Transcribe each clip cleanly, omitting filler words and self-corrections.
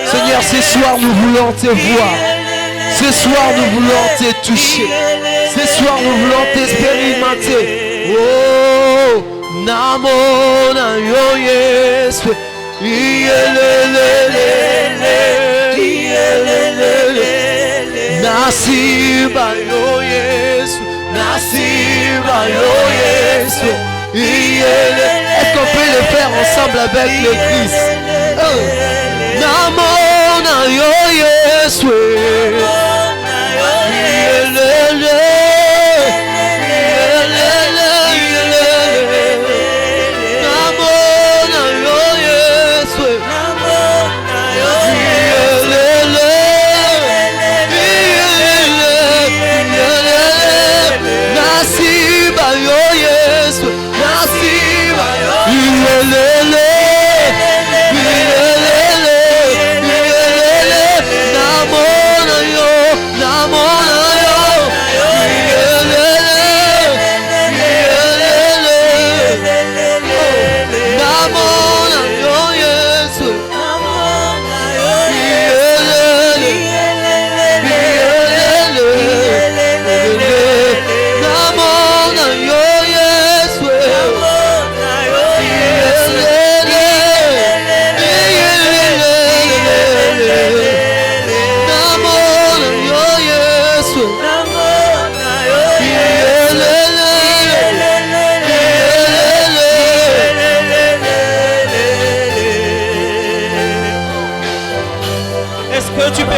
Seigneur, ce soir nous voulons te voir. Ce soir nous voulons te toucher. Ce soir nous voulons t'expérimenter. Oh, Namona yo Yesu. Nasiba yo Yesu. Nasiba yo Yesu. Est-ce qu'on peut le faire ensemble avec l'église? Namona yo Yesu.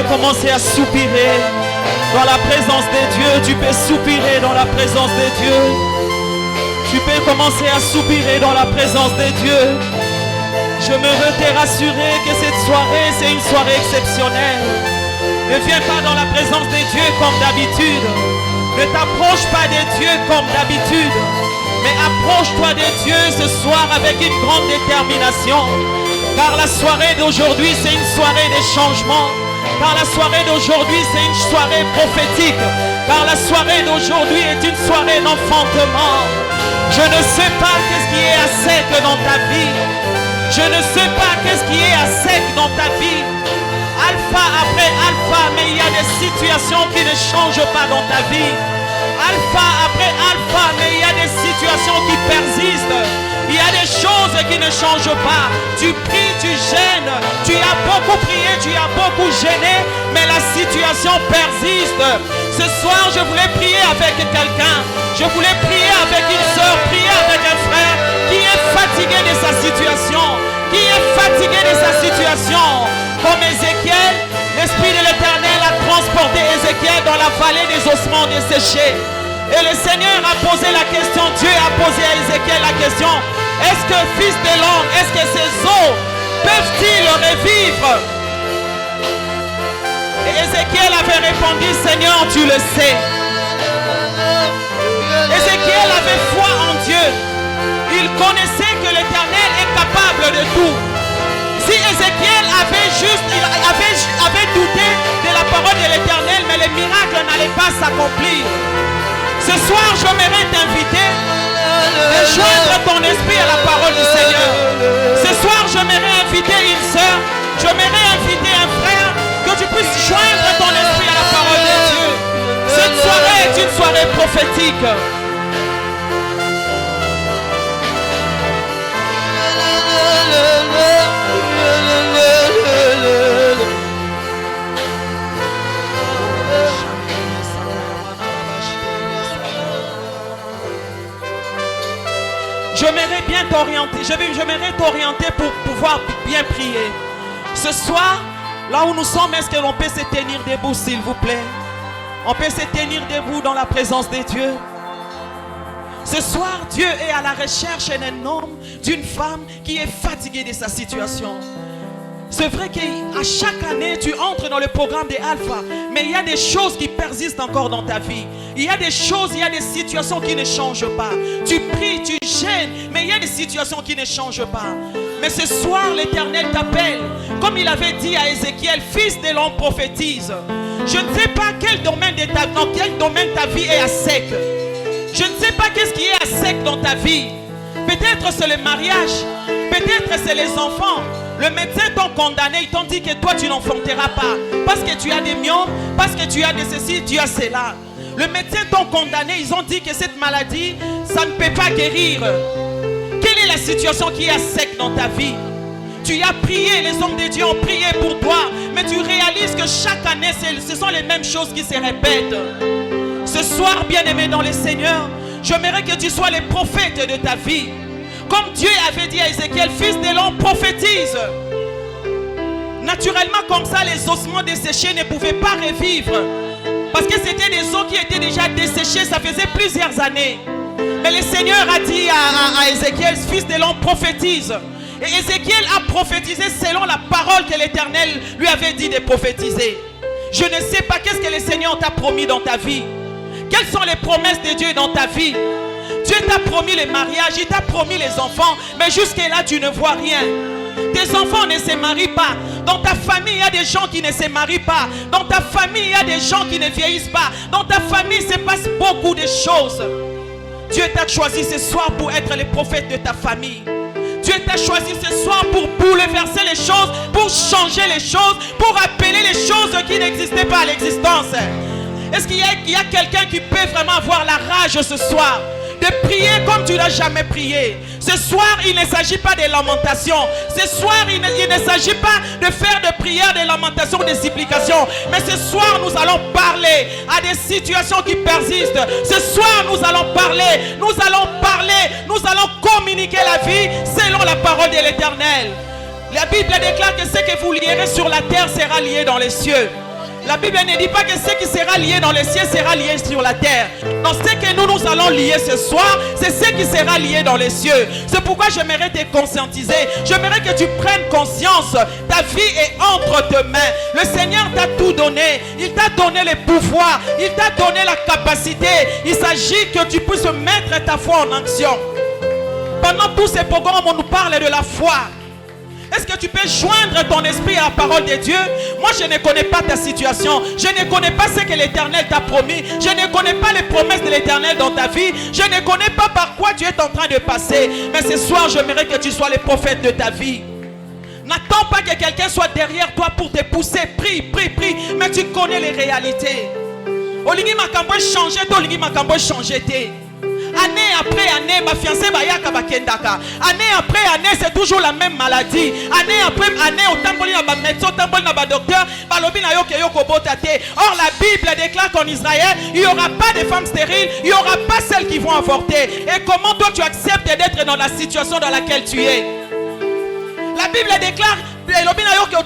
Commencer à soupirer dans la présence de Dieu. Tu peux soupirer dans la présence de Dieu. Tu peux commencer à soupirer dans la présence de Dieu. Je me veux te rassurer que cette soirée, c'est une soirée exceptionnelle. Ne viens pas dans la présence de Dieu comme d'habitude. Ne t'approche pas de Dieu comme d'habitude. Mais approche-toi de Dieu ce soir avec une grande détermination. Car la soirée d'aujourd'hui, c'est une soirée de changement. Car la soirée d'aujourd'hui, c'est une soirée prophétique. Car la soirée d'aujourd'hui est une soirée d'enfantement. Je ne sais pas qu'est-ce qui est à sec dans ta vie. Je ne sais pas qu'est-ce qui est à sec dans ta vie. Alpha après alpha, mais il y a des situations qui ne changent pas dans ta vie. Alpha après alpha, mais il y a des situations qui persistent. Il y a des choses qui ne changent pas. Tu pries, tu gênes, tu as beaucoup prié, tu as beaucoup gêné, mais la situation persiste. Ce soir, je voulais prier avec quelqu'un. Je voulais prier avec une soeur, prier avec un frère qui est fatigué de sa situation. Qui est fatigué de sa situation. Comme Ézéchiel, l'Esprit de l'Éternel a transporté Ézéchiel dans la vallée des ossements desséchés. Et le Seigneur a posé la question, Dieu a posé à Ézéchiel la question, est-ce que fils de l'homme, est-ce que ces eaux peuvent-ils revivre? Et Ézéchiel avait répondu, Seigneur, tu le sais. Ézéchiel avait foi en Dieu. Il connaissait que l'Éternel est capable de tout. Si Ézéchiel avait douté de la parole de l'Éternel, mais les miracles n'allaient pas s'accomplir. Ce soir, j'aimerais t'inviter à joindre ton esprit à la parole du Seigneur. Ce soir, j'aimerais inviter une soeur, j'aimerais inviter un frère, que tu puisses joindre ton esprit à la parole de Dieu. Cette soirée est une soirée prophétique. J'aimerais bien t'orienter, j'aimerais t'orienter pour pouvoir bien prier. Ce soir, là où nous sommes, est-ce que l'on peut se tenir debout, s'il vous plaît? On peut se tenir debout dans la présence de Dieu. Ce soir, Dieu est à la recherche d'un homme, d'une femme qui est fatiguée de sa situation. C'est vrai qu'à chaque année, tu entres dans le programme des Alpha, mais il y a des choses qui persistent encore dans ta vie. Il y a des choses, il y a des situations qui ne changent pas. Tu pries, tu gênes, mais il y a des situations qui ne changent pas. Mais ce soir, l'Éternel t'appelle. Comme il avait dit à Ézéchiel, fils de l'homme, prophétise. Je ne sais pas dans quel domaine ta vie est à sec. Je ne sais pas qu'est-ce qui est à sec dans ta vie. Peut-être c'est le mariage. Peut-être c'est les enfants. Le médecin t'a condamné. Ils t'ont dit que toi tu n'enfanteras pas. Parce que tu as des myomes. Parce que tu as des ceci, tu as cela. Le médecin t'a condamné. Ils ont dit que cette maladie, ça ne peut pas guérir. Quelle est la situation qui est à sec dans ta vie? Tu as prié, les hommes de Dieu ont prié pour toi. Mais tu réalises que chaque année, ce sont les mêmes choses qui se répètent. Ce soir, bien-aimé dans le Seigneur, j'aimerais que tu sois le prophète de ta vie. Comme Dieu avait dit à Ézéchiel, fils de l'homme, prophétise. Naturellement, comme ça, les ossements desséchés ne pouvaient pas revivre. Parce que c'était des os qui étaient déjà desséchés, ça faisait plusieurs années. Mais le Seigneur a dit à Ézéchiel, fils de l'homme, prophétise. Et Ézéchiel a prophétisé selon la parole que l'Éternel lui avait dit de prophétiser. Je ne sais pas qu'est-ce que le Seigneur t'a promis dans ta vie. Quelles sont les promesses de Dieu dans ta vie? Dieu t'a promis le mariage, il t'a promis les enfants, mais jusque-là tu ne vois rien. Tes enfants ne se marient pas. Dans ta famille, il y a des gens qui ne se marient pas. Dans ta famille, il y a des gens qui ne vieillissent pas. Dans ta famille, il se passe beaucoup de choses. Dieu t'a choisi ce soir pour être le prophète de ta famille. Dieu t'a choisi ce soir pour bouleverser les choses, pour changer les choses, pour appeler les choses qui n'existaient pas à l'existence. Est-ce qu'il y a quelqu'un qui peut vraiment avoir la rage ce soir de prier comme tu n'as jamais prié? Ce soir, il ne s'agit pas de lamentation. Ce soir, il ne s'agit pas de faire de prières, de lamentations, de supplications. Mais ce soir, nous allons parler à des situations qui persistent. Ce soir, nous allons parler, nous allons communiquer la vie selon la parole de l'Éternel. La Bible déclare que ce que vous lierez sur la terre sera lié dans les cieux. La Bible ne dit pas que ce qui sera lié dans les cieux sera lié sur la terre. Donc ce que nous allons lier ce soir, c'est ce qui sera lié dans les cieux. C'est pourquoi j'aimerais te conscientiser. J'aimerais que tu prennes conscience. Ta vie est entre tes mains. Le Seigneur t'a tout donné. Il t'a donné le pouvoir. Il t'a donné la capacité. Il s'agit que tu puisses mettre ta foi en action. Pendant tous ces programmes, on nous parle de la foi. Est-ce que tu peux joindre ton esprit à la parole de Dieu? Moi, je ne connais pas ta situation. Je ne connais pas ce que l'Éternel t'a promis. Je ne connais pas les promesses de l'Éternel dans ta vie. Je ne connais pas par quoi tu es en train de passer. Mais ce soir, j'aimerais que tu sois le prophète de ta vie. N'attends pas que quelqu'un soit derrière toi pour te pousser. Prie, prie, prie. Mais tu connais les réalités. Olingi makambo changer, olingi makambo changer te. Année après année, ma fiancée bayaka bakendaka. Année après année, c'est toujours la même maladie. Année après année, au tamboli na ba médecin, au tamboli na ba docteur, balobi na yoke yoko botate. Or la Bible déclare qu'en Israël, il n'y aura pas de femmes stériles, il n'y aura pas celles qui vont avorter. Et comment toi tu acceptes d'être dans la situation dans laquelle tu es? La Bible déclare,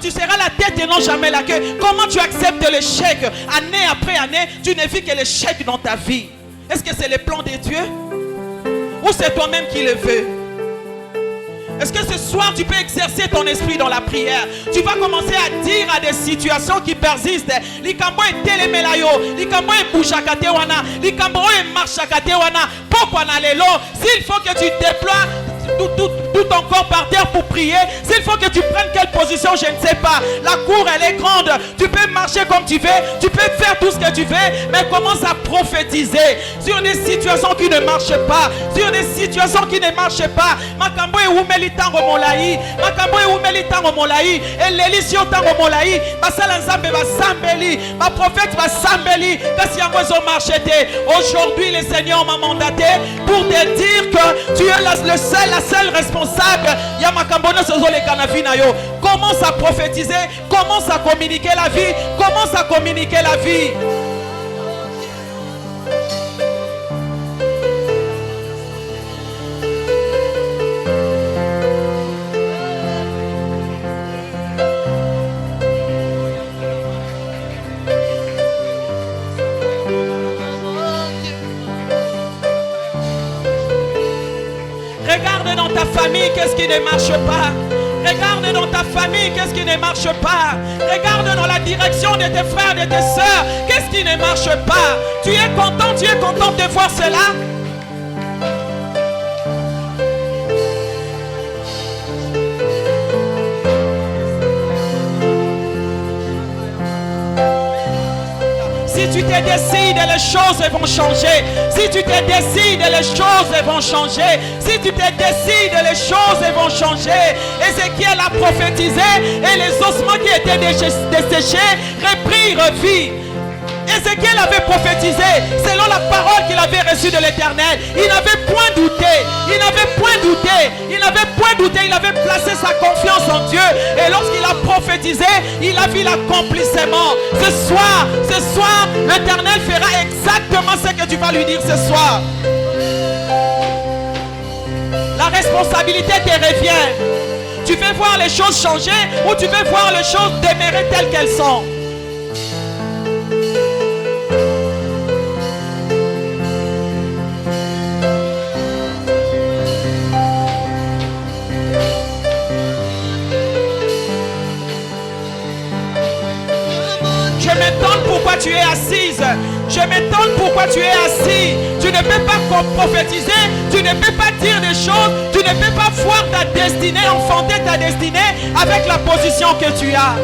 tu seras la tête et non jamais la queue. Comment tu acceptes l'échec? Année après année, tu ne vis que l'échec dans ta vie. Est-ce que c'est le plan de Dieu? Ou c'est toi-même qui le veux? Est-ce que ce soir tu peux exercer ton esprit dans la prière? Tu vas commencer à dire à des situations qui persistent. Likambo est telemelayo, likambo est bouchakate wana, likambo est marchakate wana, pourquoi na lelo? S'il faut que tu déploies tout ton corps par terre pour prier, s'il faut que tu prennes quelle position, je ne sais pas. La cour elle est grande, tu peux marcher comme tu veux, tu peux faire tout ce que tu veux, mais commence à prophétiser sur des situations qui ne marchent pas, sur des situations qui ne marchent pas. Makambo e umeli tango molai, makambo e umeli tango molai, et l'élisio tango molai, basala nzambe basambeli, ma prophète basambeli, kasi yango zo marchete. Aujourd'hui le Seigneur m'a mandaté pour te dire que tu es la seule responsable. Commence à prophétiser, commence à communiquer la vie, commence à communiquer la vie. Regarde dans ta famille qu'est-ce qui ne marche pas. Regarde dans ta famille qu'est-ce qui ne marche pas. Regarde dans la direction de tes frères, de tes soeurs, qu'est-ce qui ne marche pas. Tu es content de voir cela? Si tu te décides, les choses vont changer. Si tu te décides, les choses vont changer. Si tu te décides, les choses vont changer. Ézéchiel a prophétisé et les ossements qui étaient desséchés reprirent vie. Ézéchiel avait prophétisé selon la parole qu'il avait reçue de l'Éternel. Il n'avait point douté. Il n'avait point douté. Il n'avait point douté. Il avait placé sa confiance en Dieu. Et lorsqu'il a prophétisé, il a vu l'accomplissement. Ce soir, l'Éternel fera exactement ce que tu vas lui dire ce soir. La responsabilité te revient. Tu veux voir les choses changer ou tu veux voir les choses demeurer telles qu'elles sont? Je m'étonne pourquoi tu es assise. Je m'étonne pourquoi tu es assis. Tu ne peux pas prophétiser. Tu ne peux pas dire des choses. Tu ne peux pas voir ta destinée, enfanter ta destinée avec la position que tu as.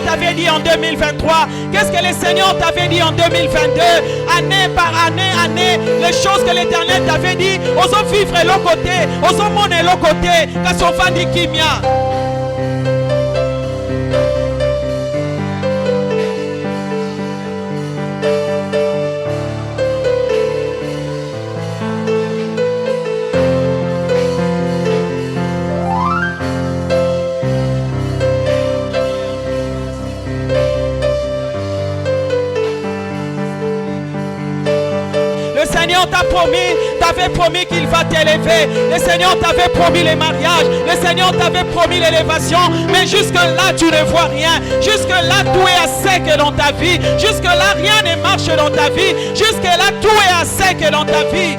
T'avait dit en 2023, qu'est-ce que le Seigneur t'avait dit en 2022, année par année, les choses que l'Éternel t'avait dit, osons vivre l'autre côté, osons monter l'autre côté, quand on va dire Kimia. Le Seigneur t'avait promis qu'il va t'élever. Le Seigneur t'avait promis les mariages. Le Seigneur t'avait promis l'élévation. Mais jusque-là, tu ne vois rien. Jusque-là, tout est à sec dans ta vie. Jusque-là, rien ne marche dans ta vie. Jusque-là, tout est à sec dans ta vie.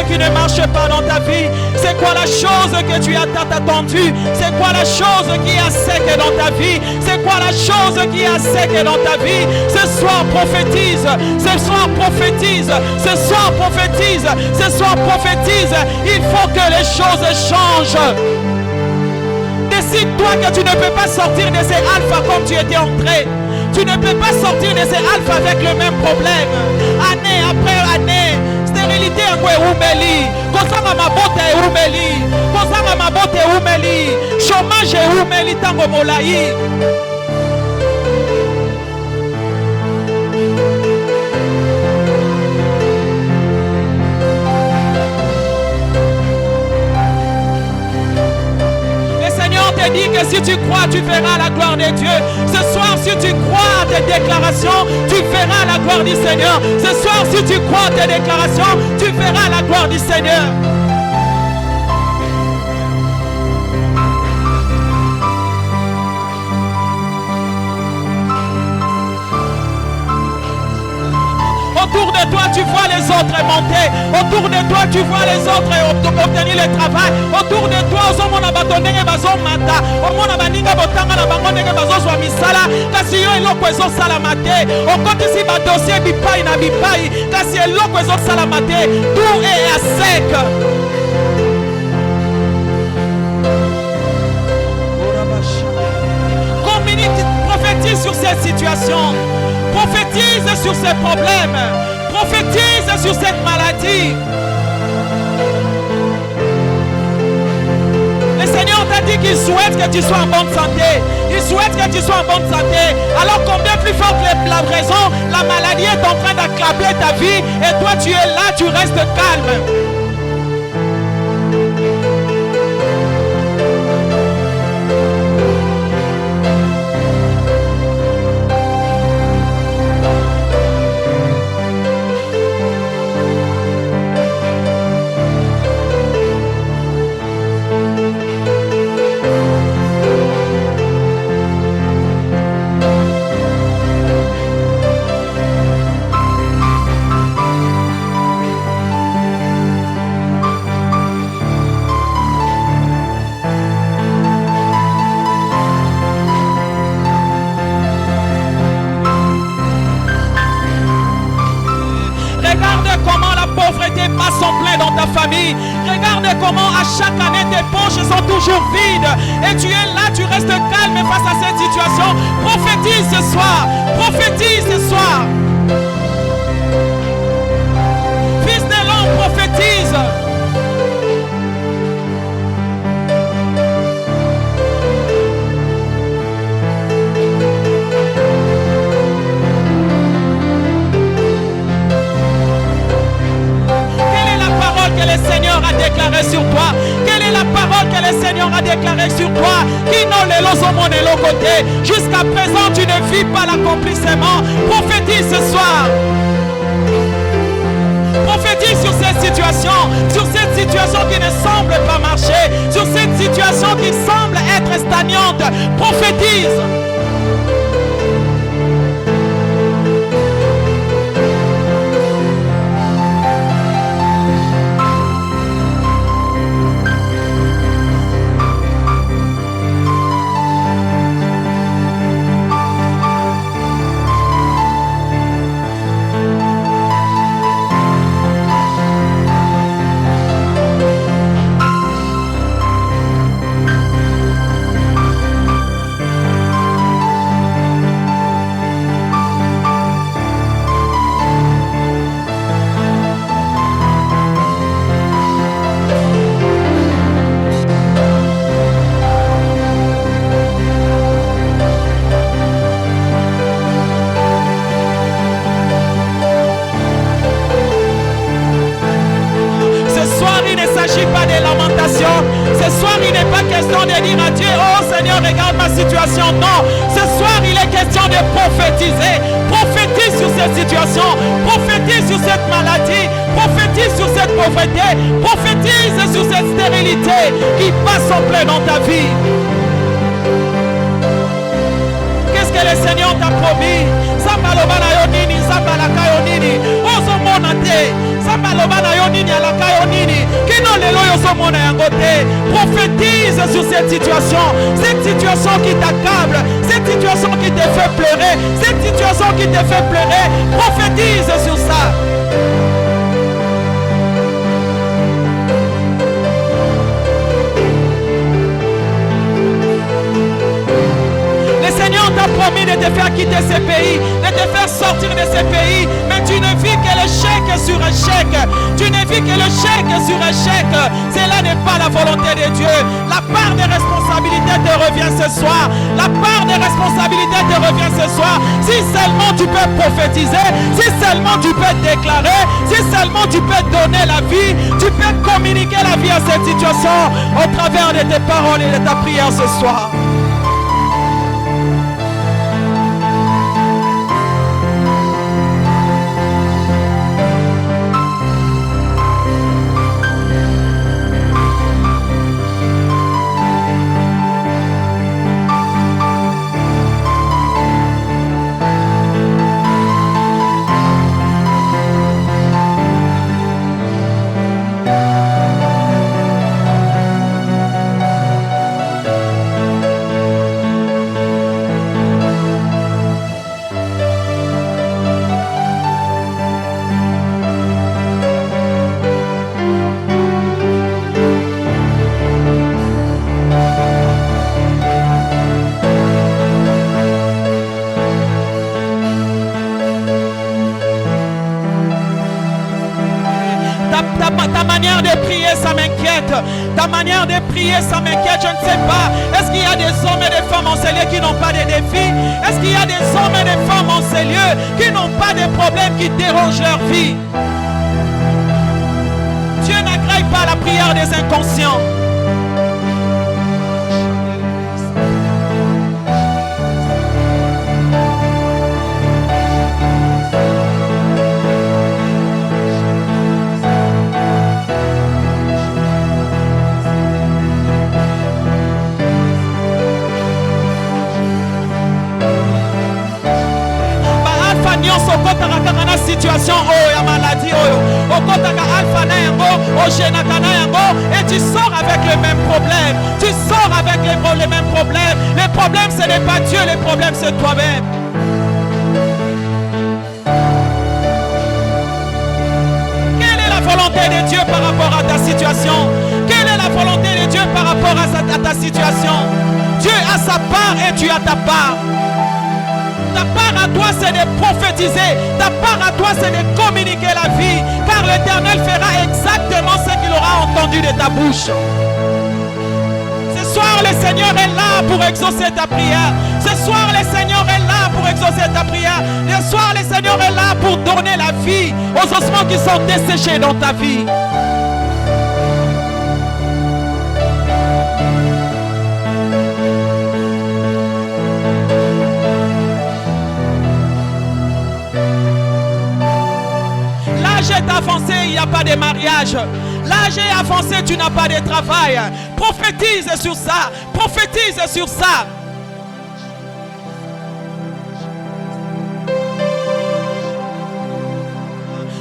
Qui ne marche pas dans ta vie? C'est quoi la chose que tu as attendu? C'est quoi la chose qui est à sec dans ta vie? C'est quoi la chose qui est à sec dans ta vie? Ce soir prophétise, ce soir prophétise, ce soir prophétise, ce soir prophétise. Il faut que les choses changent. Décide-toi que tu ne peux pas sortir de ces alphas comme tu étais entré. Tu ne peux pas sortir de ces alphas avec le même problème. Année après année. Stérilité umeli, kozanga mabote umeli, kozanga mabote umeli, chômage umeli tango molai. Le Seigneur te dit que si tu crois, tu verras la gloire de Dieu. Ce soir, si tu crois à tes déclarations, tu verras la gloire du Seigneur. Ce soir, si tu crois à tes déclarations, tu verras la gloire du Seigneur. Autour de toi, tu vois les autres monter. Autour de toi, tu vois les autres obtenir le travail. Autour de toi, ozomona batondenge bazomata. Omona baninga botanga na bango ndenge bazozwa misala. Kasi yo eloko ezosalama te. Okotisi badossier bipai na bipai. Kasi eloko ezosalama te. Tout est à sec. Prophétise sur cette situation. Prophétise sur ces problèmes. Prophétise sur cette maladie. Le Seigneur t'a dit qu'il souhaite que tu sois en bonne santé. Il souhaite que tu sois en bonne santé. Alors combien plus fort que la raison, la maladie est en train d'accabler ta vie et toi tu es là, tu restes calme. Regarde comment à chaque année tes poches sont toujours vides et tu es là, tu restes calme face à cette situation. Prophétise ce soir, prophétise ce soir. Fils de l'homme, prophétise. Le Seigneur a déclaré sur toi. Quelle est la parole que le Seigneur a déclarée sur toi? Qui non les losomon et l'autre côté. Jusqu'à présent, tu ne vis pas l'accomplissement. Prophétise ce soir. Prophétise sur cette situation qui ne semble pas marcher, sur cette situation qui semble être stagnante. Prophétise. Ce soir, il n'est pas question de dire à Dieu, oh Seigneur, regarde ma situation. Non, ce soir, il est question de prophétiser. Prophétise sur cette situation, prophétise sur cette maladie, prophétise sur cette pauvreté, prophétise sur cette stérilité qui passe en plein dans ta vie. Qu'est-ce que le Seigneur t'a promis? Prophétise sur cette situation qui t'accable, cette situation qui te fait pleurer, cette situation qui te fait pleurer. Prophétise sur ça. Le Seigneur t'a promis de te faire quitter ce pays, de te faire sortir de ce pays, mais tu ne vis que l'échec sur échec. Tu ne vis que l'échec sur échec. Cela n'est pas la volonté de Dieu. La part de responsabilité te revient ce soir. La part de responsabilité te revient ce soir. Si seulement tu peux prophétiser, si seulement tu peux déclarer, si seulement tu peux donner la vie, tu peux communiquer la vie à cette situation au travers de tes paroles et de ta prière ce soir. manière de prier, ça m'inquiète, je ne sais pas. Est-ce qu'il y a des hommes et des femmes en ces lieux qui n'ont pas de défis? Est-ce qu'il y a des hommes et des femmes en ces lieux qui n'ont pas de problèmes qui dérangent leur vie? Dieu n'agrée pas la prière des inconscients. Situation ya maladie okotaka alpha na yango ogenaka na yango et tu sors avec le même problème. Tu sors avec les mêmes problèmes. Les problèmes ce n'est pas Dieu, les problèmes c'est toi-même. Quelle est la volonté de Dieu par rapport à ta situation? Quelle est la volonté de Dieu par rapport à ta situation? Dieu a sa part et tu as ta part. Ta part à toi, c'est de prophétiser. Ta part à toi, c'est de communiquer la vie. Car l'Éternel fera exactement ce qu'il aura entendu de ta bouche. Ce soir, le Seigneur est là pour exaucer ta prière. Ce soir, le Seigneur est là pour exaucer ta prière. Ce soir, le Seigneur est là pour donner la vie aux ossements qui sont desséchés dans ta vie. L'âge est avancé, il n'y a pas de mariage. L'âge est avancé, tu n'as pas de travail. Prophétise sur ça. Prophétise sur ça.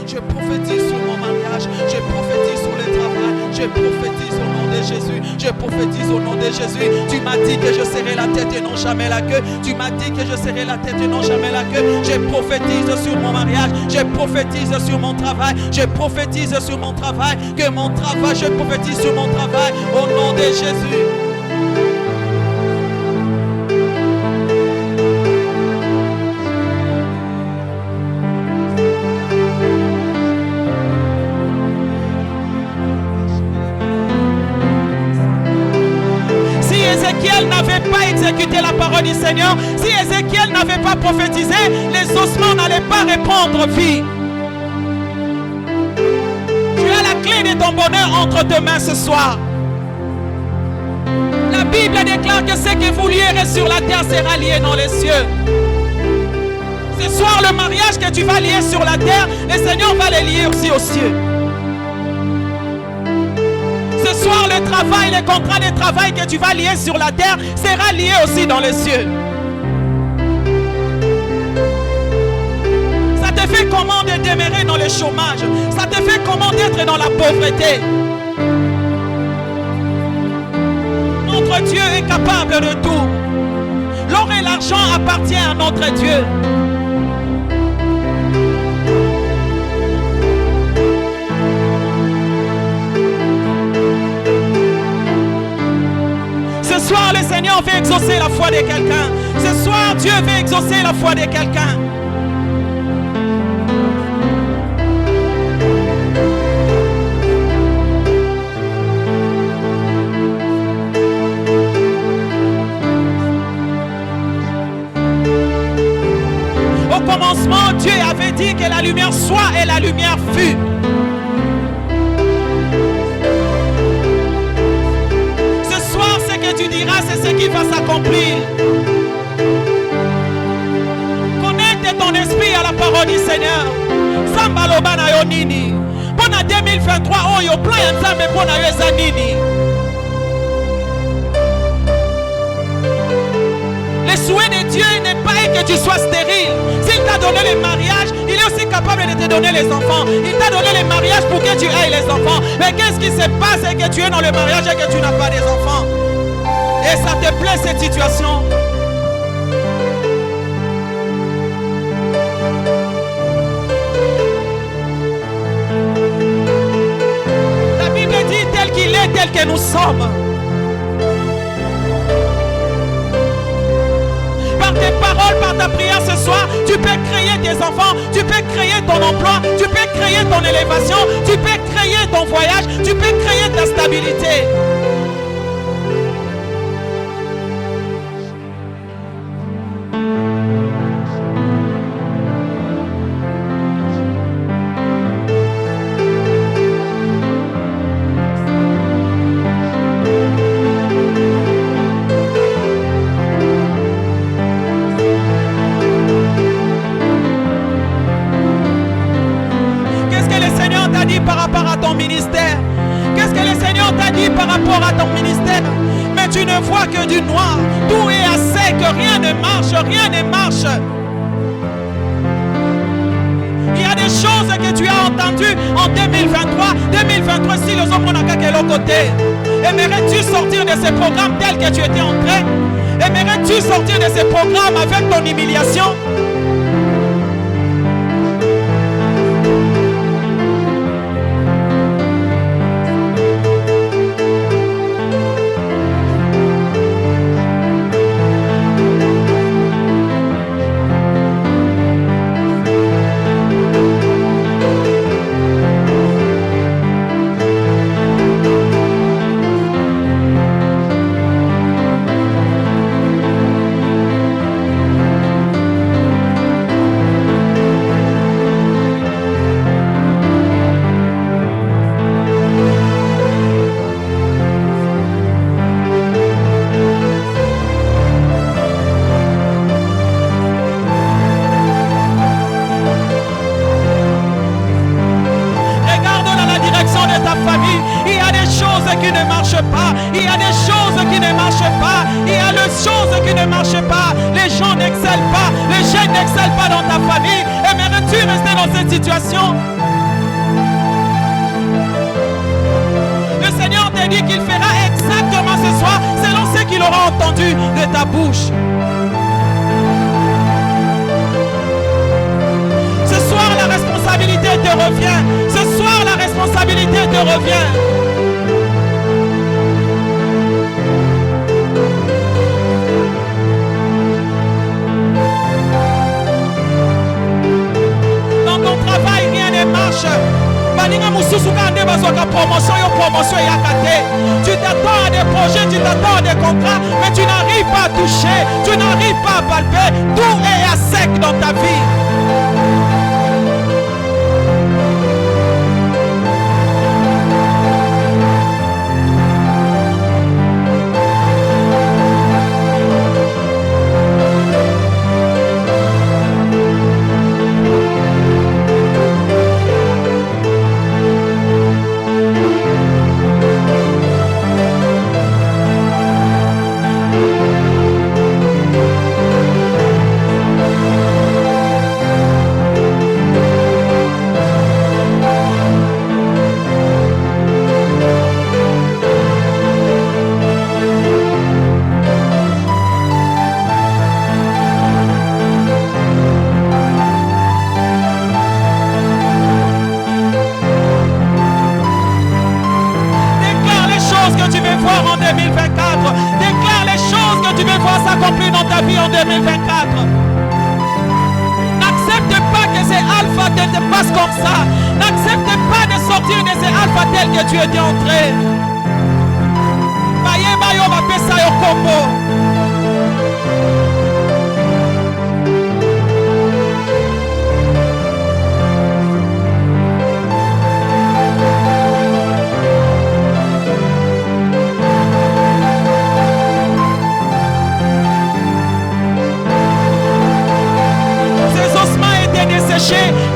Je prophétise sur mon mariage. Je prophétise sur le travail. Je prophétise au nom de Jésus. Je prophétise au nom de Jésus. Tu m'as dit que je serai la tête et non jamais la queue. Tu m'as dit que je serai la tête et non jamais la queue. Je prophétise sur mon mariage. Je prophétise sur mon travail. Je prophétise sur mon travail. Que mon travail, je prophétise sur mon travail au nom de Jésus. Ézéchiel n'avait pas exécuté la parole du Seigneur, si Ézéchiel n'avait pas prophétisé, les ossements n'allaient pas répandre vie. Tu as la clé de ton bonheur entre tes mains ce soir. La Bible déclare que ce que vous lierez sur la terre sera lié dans les cieux. Ce soir, le mariage que tu vas lier sur la terre, le Seigneur va les lier aussi aux cieux. Ce soir, le travail, les contrats de travail que tu vas lier sur la terre sera lié aussi dans les cieux. Ça te fait comment de demeurer dans le chômage? Ça te fait comment d'être dans la pauvreté? Notre Dieu est capable de tout. L'or et l'argent appartiennent à notre Dieu. Ce soir, le Seigneur veut exaucer la foi de quelqu'un. Ce soir, Dieu veut exaucer la foi de quelqu'un. Au commencement, Dieu avait dit que la lumière soit et la lumière fut. Tu diras, c'est ce qui va s'accomplir. Connecte ton esprit à la parole du Seigneur. Sambaloba na yo nini. Pendant 2023, oh yo plan ya nzambe pona yo eza nini. Le souhait de Dieu n'est pas que tu sois stérile. S'il t'a donné le mariage, il est aussi capable de te donner les enfants. Il t'a donné le mariage pour que tu aies les enfants. Mais qu'est-ce qui se passe et que tu es dans le mariage et que tu n'as pas des enfants? Et ça te plaît cette situation? La Bible dit tel qu'il est, tel que nous sommes. Par tes paroles, par ta prière ce soir, tu peux créer tes enfants, tu peux créer ton emploi, tu peux créer ton élévation, tu peux créer ton voyage, tu peux créer ta stabilité. vois que du noir. Tout est à sec, rien ne marche, rien ne marche. Il y a des choses que tu as entendues en 2023. 2023, si les hommes n'ont qu'à quel côté. Aimerais-tu sortir de ces programmes tels que tu étais entré? Aimerais-tu sortir de ces programmes avec ton humiliation? Tu t'attends à des projets, tu t'attends à des contrats, mais tu n'arrives pas à toucher, tu n'arrives pas à palper. Tout est à sec dans ta vie.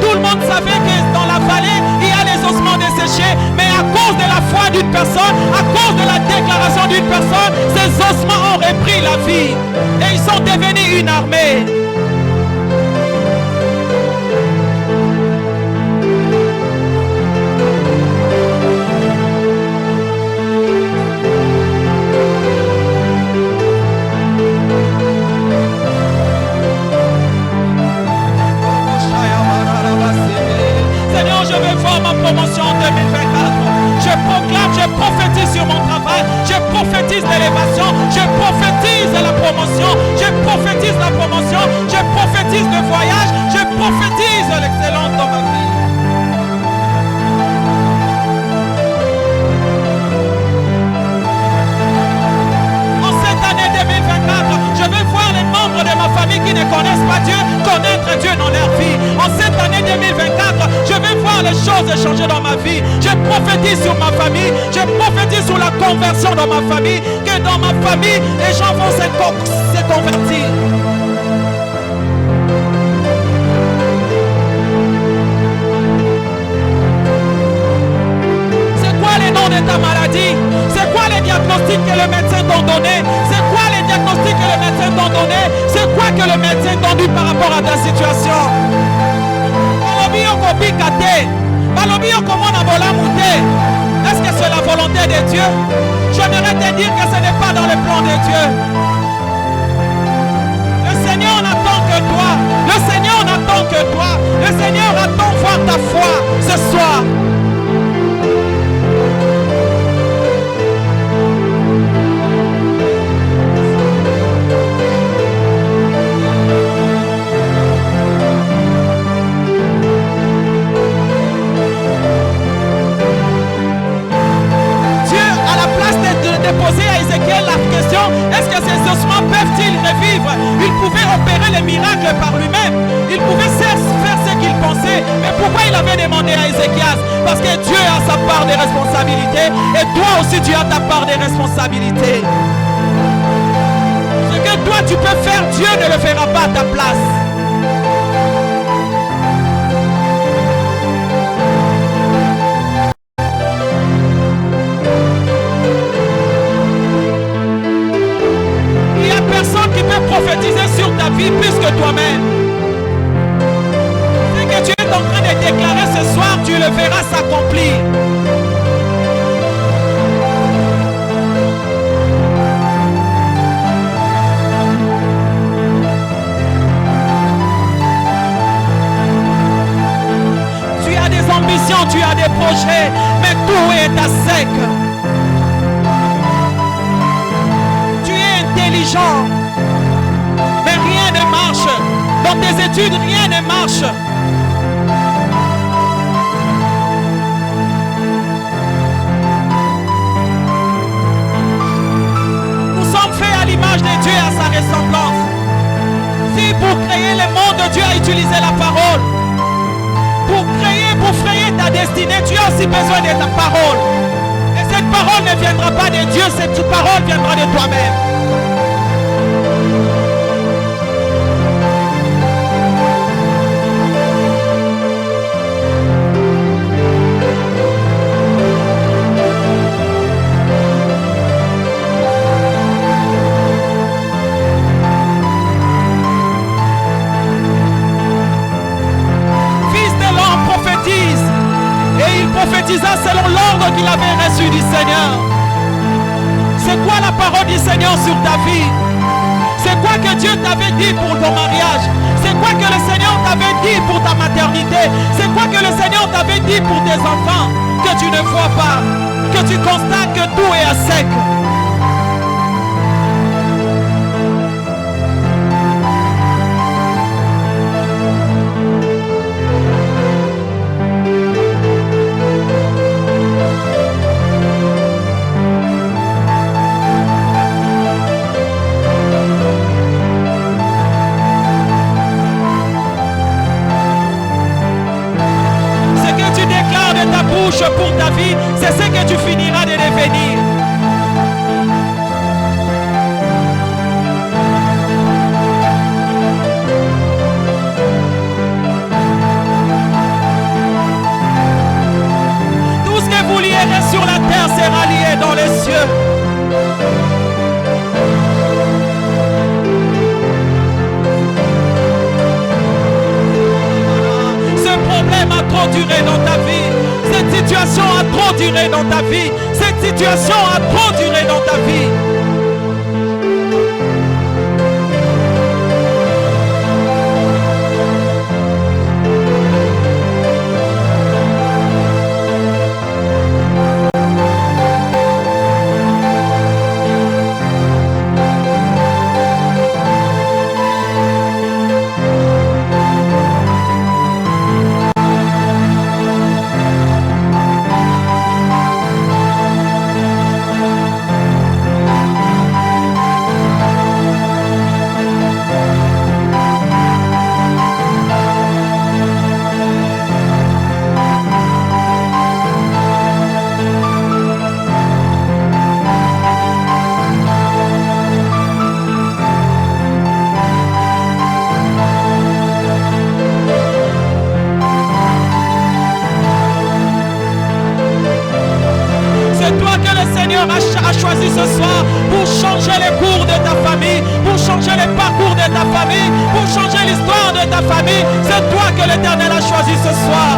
Tout le monde savait que dans la vallée, il y a les ossements desséchés. Mais à cause de la foi d'une personne, à cause de la déclaration d'une personne, ces ossements ont repris la vie. Et ils sont devenus une armée. Seigneur, je vais voir ma promotion en 2024. Je proclame, je prophétise sur mon travail. Je prophétise l'élévation. Je prophétise la promotion. Je prophétise la promotion. Je prophétise le voyage. Je prophétise l'excellence dans ma vie. En cette année 2024, je vais voir les membres de ma famille qui ne connaissent pas Dieu connaître Dieu dans leur vie. En cette année 2024, je vais voir les choses changer dans ma vie. Je prophétise sur ma famille. Je prophétise sur la conversion dans ma famille. Que dans ma famille, les gens vont se convertir. C'est quoi les noms de ta maladie? C'est quoi les diagnostics diagnostics que le médecin t'a donné? C'est quoi les diagnostics que le médecin t'a donné? C'est quoi que le médecin t'a dit par rapport à ta situation? Est-ce que c'est la volonté de Dieu? J'aimerais te dire que ce n'est pas dans le plan de Dieu. Le Seigneur n'attend que toi. Le Seigneur n'attend que toi. Le Seigneur attend voir ta foi ce soir. Poser à Ézéchiel la question, est-ce que ces ossements peuvent-ils revivre? Il pouvait opérer les miracles par lui-même. Il pouvait faire ce qu'il pensait. Mais pourquoi il avait demandé à Ézéchias? Parce que Dieu a sa part de responsabilité et toi aussi tu as ta part de responsabilité. Ce que toi tu peux faire, Dieu ne le fera pas à ta place. Prophétiser sur ta vie plus que toi-même. Ce que tu es en train de déclarer ce soir, tu le verras s'accomplir. Tu as des ambitions, tu as des projets, mais tout est à sec. Tu es intelligent. Rien ne marche. Dans tes études, rien ne marche. Nous sommes faits à l'image de Dieu et à sa ressemblance. Si pour créer le monde, Dieu a utilisé la parole. Pour frayer ta destinée, tu as aussi besoin de ta parole. Et cette parole ne viendra pas de Dieu, cette parole viendra de toi-même. Prophétisa selon l'ordre qu'il avait reçu du Seigneur. C'est quoi la parole du Seigneur sur ta vie? C'est quoi que Dieu t'avait dit pour ton mariage? C'est quoi que le Seigneur t'avait dit pour ta maternité? C'est quoi que le Seigneur t'avait dit pour tes enfants que tu ne vois pas? Que tu constates que tout est à sec? Pour ta vie, c'est ce que tu finiras de devenir. Tout ce que vous lierez sur la terre sera lié dans les cieux. Ce problème a trop duré dans ta vie. Cette situation a trop duré dans ta vie. Cette situation a trop duré dans ta vie. les parcours de ta famille, pour changer l'histoire de ta famille. C'est toi que l'Éternel a choisi ce soir.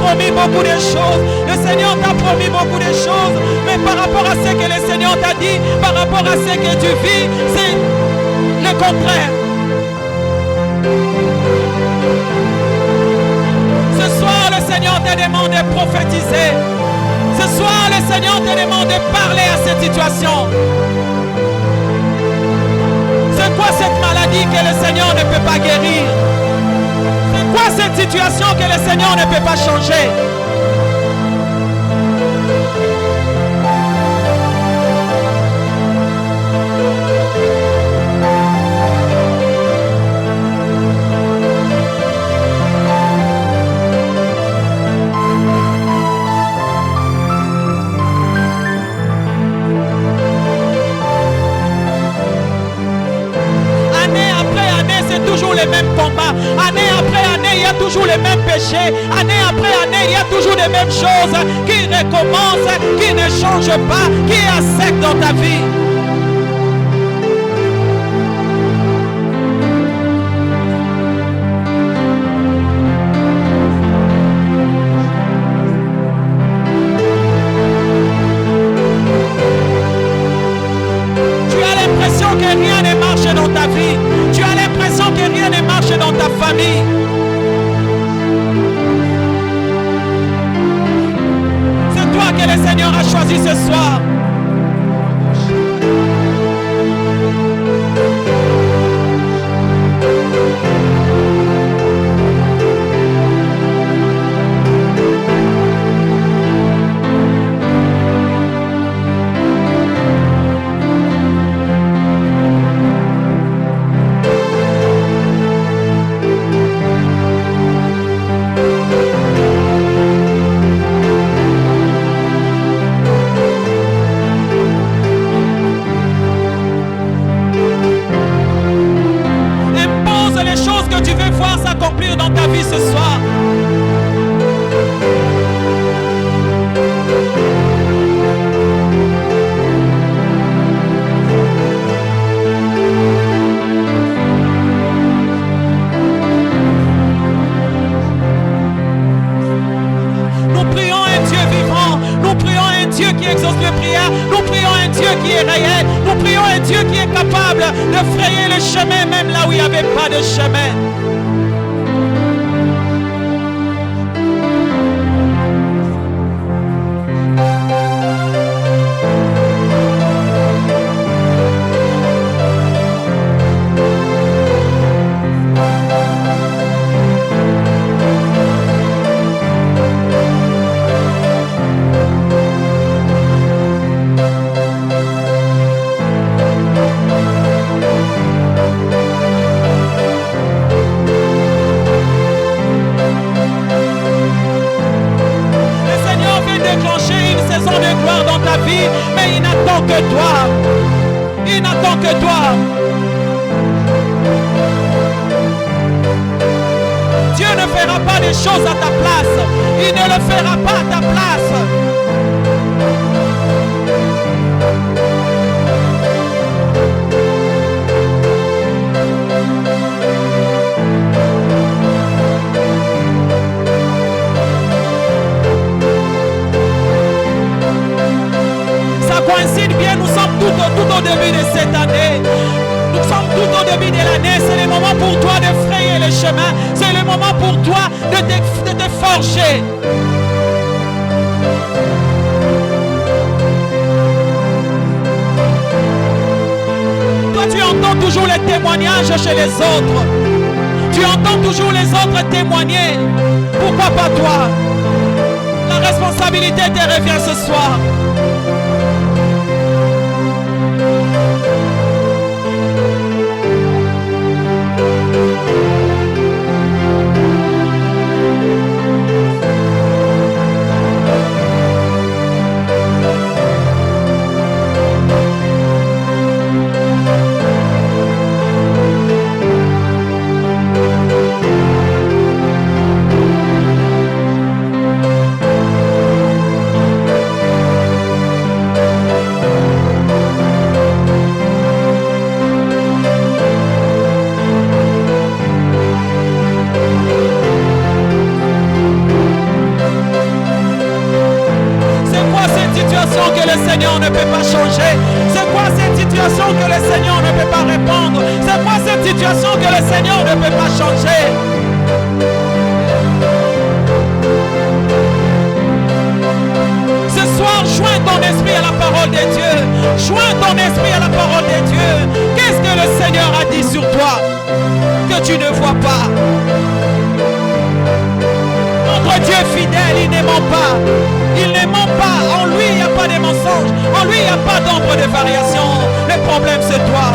Promis beaucoup de choses. Le Seigneur t'a promis beaucoup de choses. Mais par rapport à ce que le Seigneur t'a dit, par rapport à ce que tu vis, c'est le contraire. Ce soir, le Seigneur te demande de prophétiser. Ce soir, le Seigneur te demande de parler à cette situation. C'est quoi cette maladie que le Seigneur ne peut pas guérir? Quoi cette situation que le Seigneur ne peut pas changer? Année après année, c'est toujours les mêmes combats. Année après année, il y a toujours les mêmes péchés. Année après année, il y a toujours les mêmes choses qui recommencent, qui ne changent pas, qui est à sec dans ta vie. Tu as l'impression que rien ne marche dans ta vie. Tu as l'impression que rien ne marche dans ta famille. Que le Seigneur a choisi ce soir. Dans ta vie ce soir. Nous prions un Dieu vivant, nous prions un Dieu qui exauce les prières, nous prions un Dieu qui est réel, nous prions un Dieu qui est capable de frayer le chemin même là où il n'y avait pas de chemin. Mais il n'attend que toi. Il n'attend que toi. Dieu ne fera pas les choses à ta place. Il ne le fera pas à ta place. Coïncide bien, nous sommes tout au début de cette année. Nous sommes tout au début de l'année. C'est le moment pour toi de frayer le chemin. C'est le moment pour toi de te forger. Toi, tu entends toujours les témoignages chez les autres. Tu entends toujours les autres témoigner. Pourquoi pas toi? La responsabilité l'autorité te revient ce soir. Que le Seigneur ne peut pas changer? C'est quoi cette situation que le Seigneur ne peut pas répondre? C'est quoi cette situation que le Seigneur ne peut pas changer? Ce soir, joins ton esprit à la parole de Dieu. Joins ton esprit à la parole de Dieu. Qu'est-ce que le Seigneur a dit sur toi que tu ne vois pas? Notre Dieu fidèle, il ne ment pas. Il ne ment pas. En lui, il n'y a pas de mensonges. En lui, il n'y a pas d'ombre de variation. Le problème, c'est toi.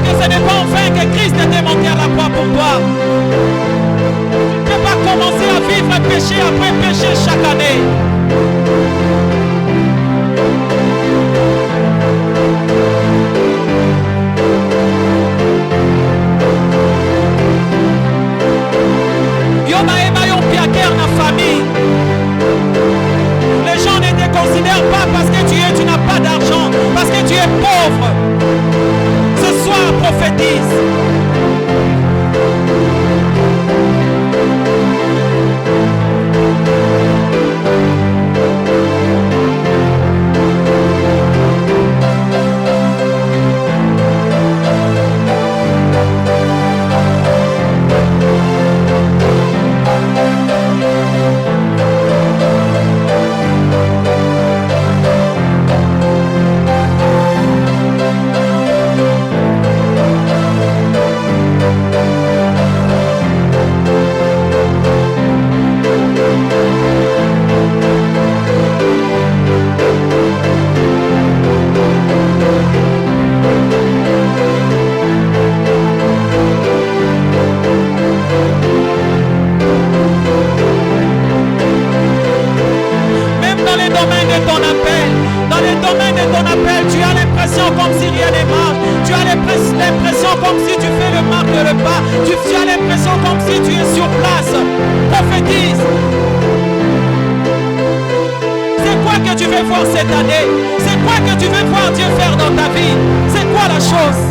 Que ce n'est pas en vain que Christ est monté à la croix pour toi. vivre péché après péché chaque année. Les gens ne te considèrent pas parce que tu n'as pas d'argent, parce que tu es pauvre. Ce soir, prophétise. Comme si rien ne marche, tu as l'impression comme si tu fais le marque de repas, tu as l'impression comme si tu es sur place. Prophétise. C'est quoi que tu veux voir cette année? C'est quoi que tu veux voir Dieu faire dans ta vie? C'est quoi la chose?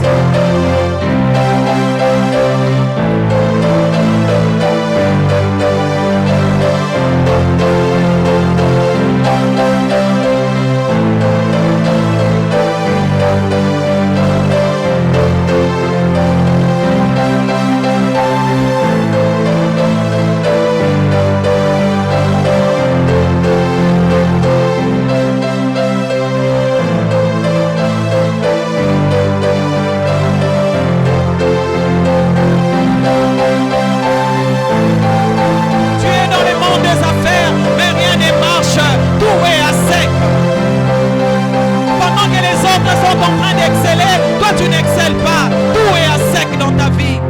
Toi tu n'excelles pas, tout est à sec dans ta vie.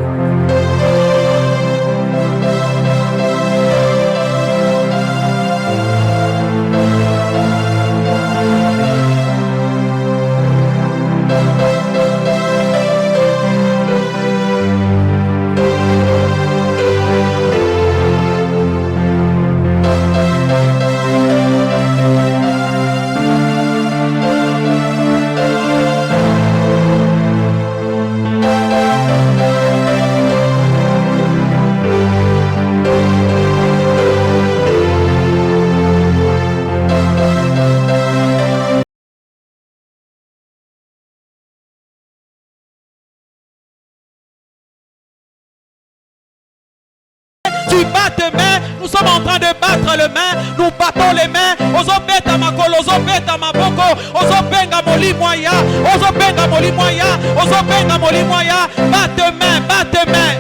Tu bats tes mains, nous sommes en train de battre les mains, nous battons les mains. Ozobeta makolo, ozobeta maboko, ozobenga moli moya, ozobenga moli moya, ozobenga moli moya. Bat tes mains, bat tes mains.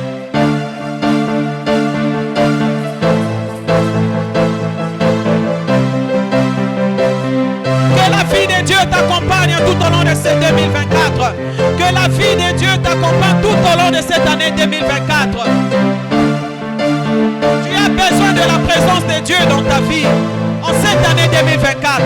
Que la vie de Dieu t'accompagne tout au long de cette 2024. Que la vie de Dieu t'accompagne tout au long de cette année 2024. Tu as besoin de la présence de Dieu dans ta vie en cette année 2024.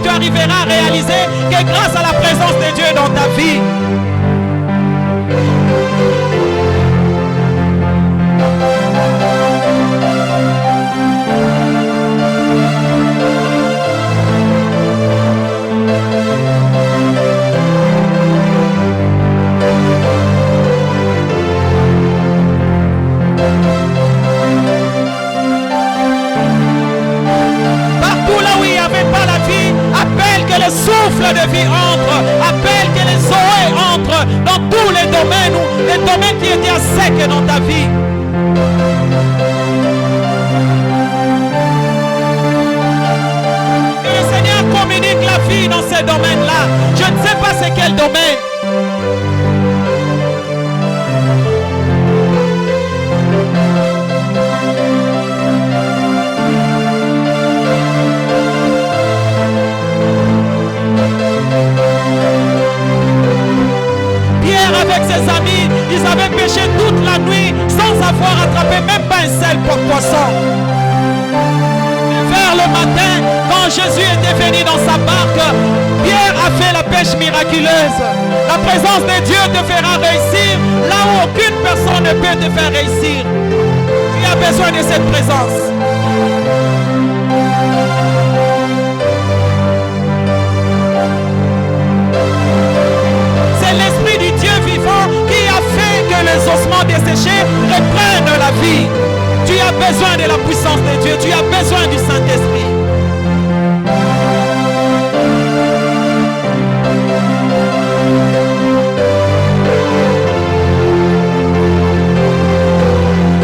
Tu arriveras à réaliser que grâce à la présence de Dieu dans ta vie, de vie entre. Appelle que les Zoé entrent dans tous les domaines qui étaient à sec dans ta vie. Que le Seigneur communique la vie dans ces domaines-là. Je ne sais pas c'est quel domaine. Avec ses amis, ils avaient pêché toute la nuit sans avoir attrapé même pas un seul poisson. Vers le matin, quand Jésus était venu dans sa barque, Pierre a fait la pêche miraculeuse. La présence de Dieu te fera réussir là où aucune personne ne peut te faire réussir. Tu as besoin de cette présence. L'Esprit du Dieu vivant qui a fait que les ossements desséchés reprennent la vie. Tu as besoin de la puissance de Dieu. Tu as besoin du Saint-Esprit.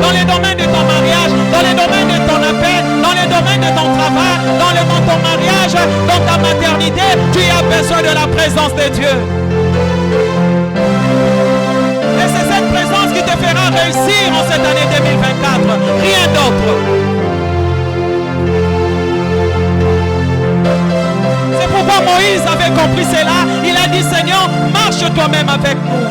Dans les domaines de ton mariage, dans les domaines de ton appel, dans les domaines de ton travail, dans ton mariage, dans ta maternité, tu as besoin de la présence de Dieu. Et c'est cette présence qui te fera réussir en cette année 2024. Rien d'autre. C'est pourquoi Moïse avait compris cela. Il a dit, Seigneur, marche toi-même avec nous.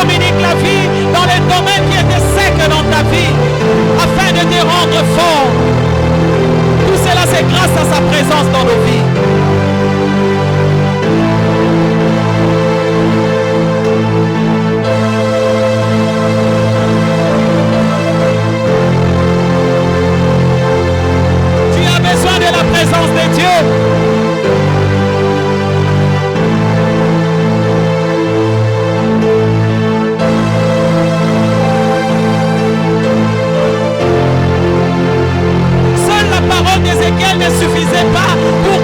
communique la vie dans les domaines qui étaient secs dans ta vie, afin de te rendre fort. Tout cela, c'est grâce à sa présence dans nos vies. Tu as besoin de la présence de Dieu. D'Ézéchiel ne suffisait pas pour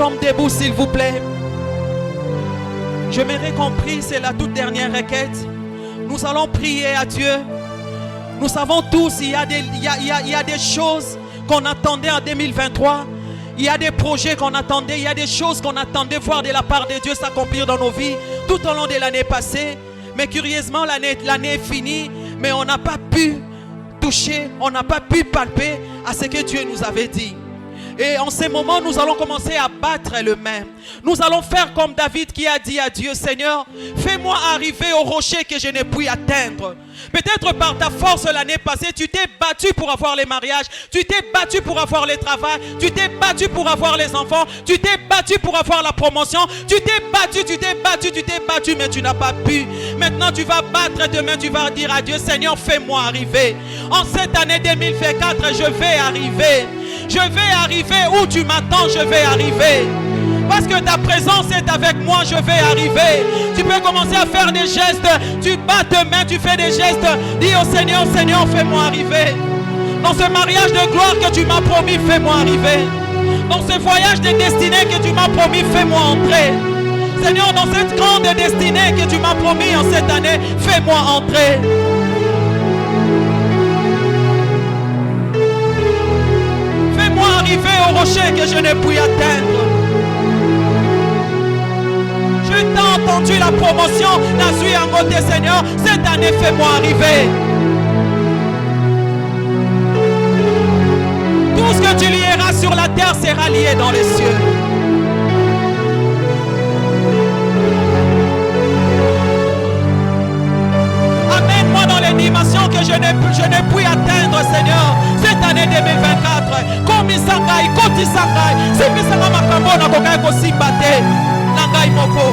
tombe debout, s'il vous plaît. J'aimerais qu'on prie, c'est la toute dernière requête. Nous allons prier à Dieu. Nous savons tous, il y a des choses qu'on attendait en 2023. Il y a des projets qu'on attendait, il y a des choses qu'on attendait voir de la part de Dieu s'accomplir dans nos vies tout au long de l'année passée. Mais curieusement, l'année est finie, mais on n'a pas pu toucher, on n'a pas pu palper à ce que Dieu nous avait dit. Et en ces moments, nous allons commencer à battre le même. Nous allons faire comme David qui a dit à Dieu, Seigneur, fais-moi arriver au rocher que je n'ai pu atteindre. Peut-être par ta force l'année passée, tu t'es battu pour avoir les mariages, tu t'es battu pour avoir le travail, tu t'es battu pour avoir les enfants, tu t'es battu pour avoir la promotion, tu t'es battu, mais tu n'as pas pu. Maintenant, tu vas battre demain, tu vas dire à Dieu, Seigneur, fais-moi arriver. En cette année 2024, je vais arriver. Je vais arriver où tu m'attends, je vais arriver. Parce que ta présence est avec moi, je vais arriver. Tu peux commencer à faire des gestes. Tu bats tes mains, tu fais des gestes. Dis au Seigneur, Seigneur, fais-moi arriver. Dans ce mariage de gloire que tu m'as promis, fais-moi arriver. Dans ce voyage de destinée que tu m'as promis, fais-moi entrer. Seigneur, dans cette grande destinée que tu m'as promis en cette année, fais-moi entrer. Fais-moi arriver au rocher que je n'ai pu atteindre. Je t'ai entendu la promotion, la suite en côté, Seigneur. Cette année, fais-moi arriver. Tout ce que tu lieras sur la terre sera lié dans les cieux. Amène-moi dans les dimensions que je n'ai pu atteindre, Seigneur. Cette année 2024, comme Isangai, Koti Sangai, c'est que ça m'a makambo na kokai ko simbate, nangai moko.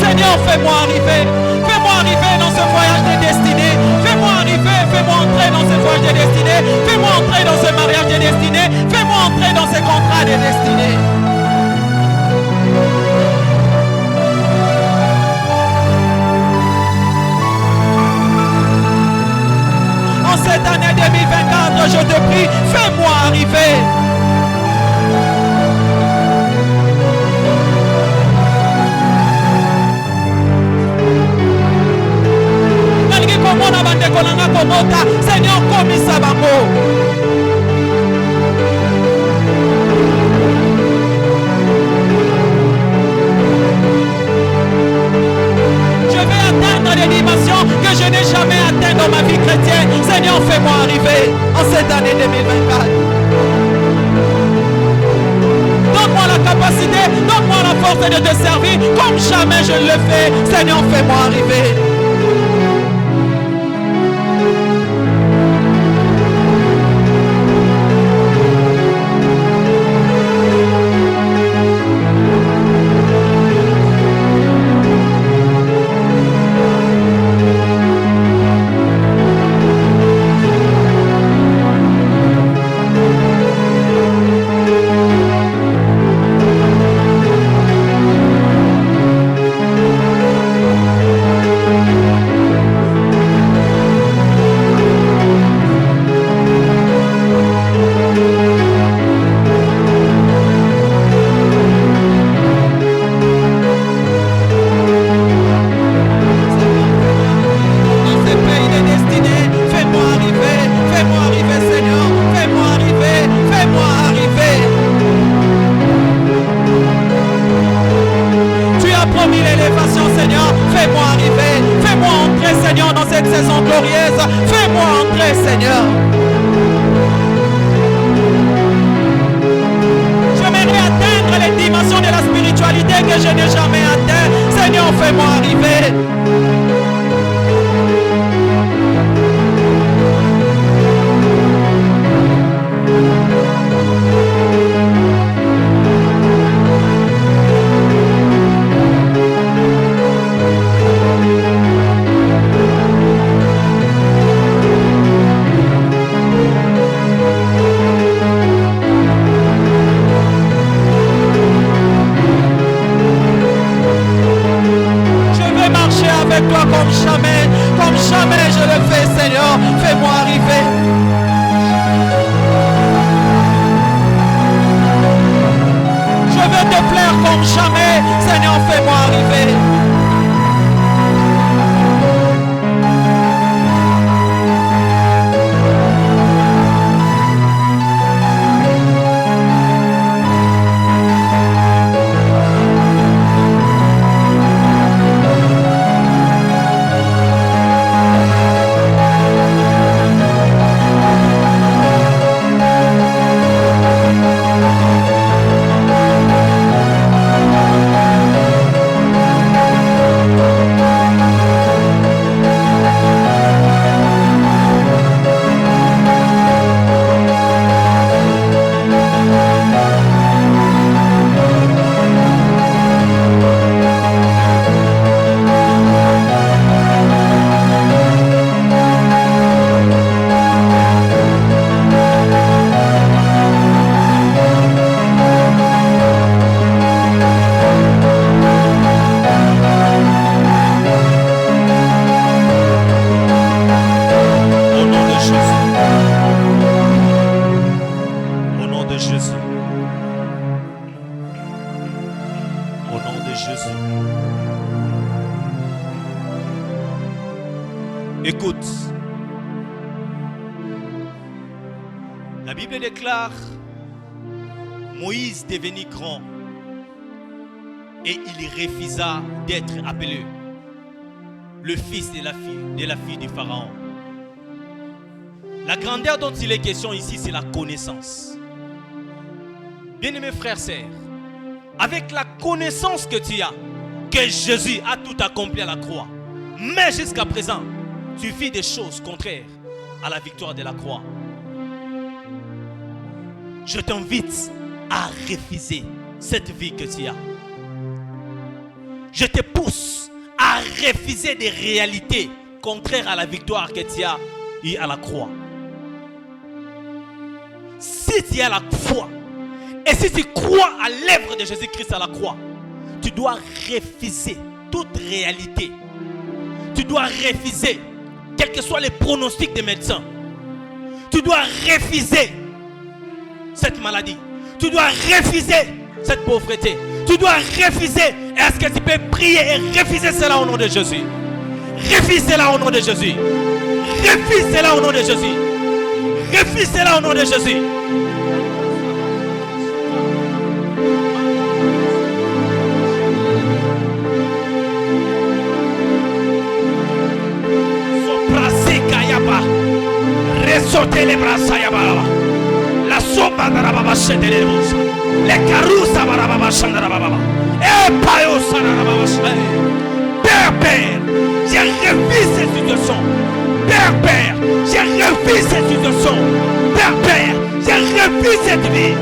Seigneur, fais-moi arriver dans ce voyage de destinée. Fais-moi arriver, fais-moi entrer dans ce voyage de destinée. Fais-moi entrer dans ce mariage de destinée. Fais-moi entrer dans ce contrat de destinée. En cette année 2024, je te prie, fais-moi arriver. Seigneur, komisa bango. Je vais atteindre les dimensions que je n'ai jamais atteintes dans ma vie chrétienne. Seigneur, fais-moi arriver en cette année 2024. Donne-moi la capacité, donne-moi la force de te servir comme jamais je le fais. Seigneur, fais-moi arriver. comme jamais je le fais, Seigneur. Fais-moi arriver. Je veux te plaire comme jamais, Seigneur, fais-moi arriver. Écoute, la Bible déclare Moïse devenu grand et il refusa d'être appelé le fils de la fille du Pharaon. La grandeur dont il est question ici, c'est la connaissance. Bien-aimés frères et sœurs, avec la connaissance que tu as, que Jésus a tout accompli à la croix, mais jusqu'à présent, tu vis des choses contraires à la victoire de la croix. Je t'invite à refuser cette vie que tu as. Je te pousse à refuser des réalités contraires à la victoire que tu as eue à la croix. Si tu as la foi et si tu crois à l'œuvre de Jésus-Christ à la croix, tu dois refuser toute réalité. Tu dois refuser quels que soient les pronostics des médecins. Tu dois refuser cette maladie. Tu dois refuser cette pauvreté. Tu dois refuser. Est-ce que tu peux prier et refuser cela au nom de Jésus? Refuse cela au nom de Jésus. Refuse cela au nom de Jésus. Refuse cela au nom de Jésus. Ressortez les bras, la sopa de la baba chete les bouches, les caroussa de la baba chanda la baba, et payosa de la baba chete. Père, j'ai refusé cette situation. Père, j'ai refusé cette situation. Père, j'ai refusé cette vie.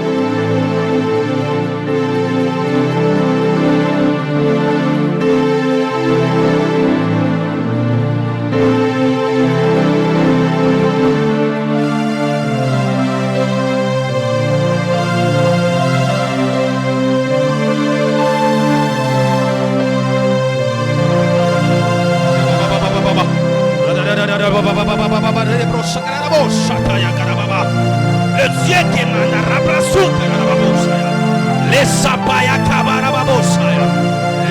Le Dieu qui m'a les sapaya kabarababosa,